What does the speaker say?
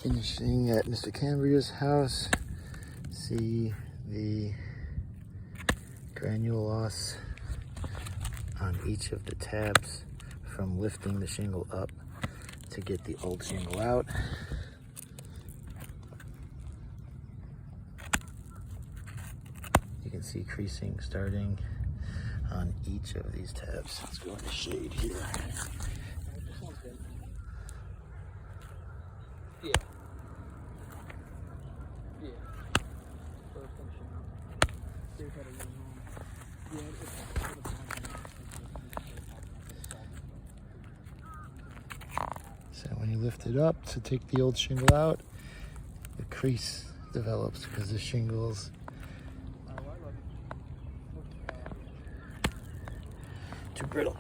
Finishing at Mr. Cambria's house. See the granule loss on each of the tabs from lifting the shingle up to get the old shingle out. You can see creasing starting on each of these tabs. Let's go in the shade here. Yeah. Yeah. So when you lift it up to take the old shingle out, the crease develops because the shingle's too brittle.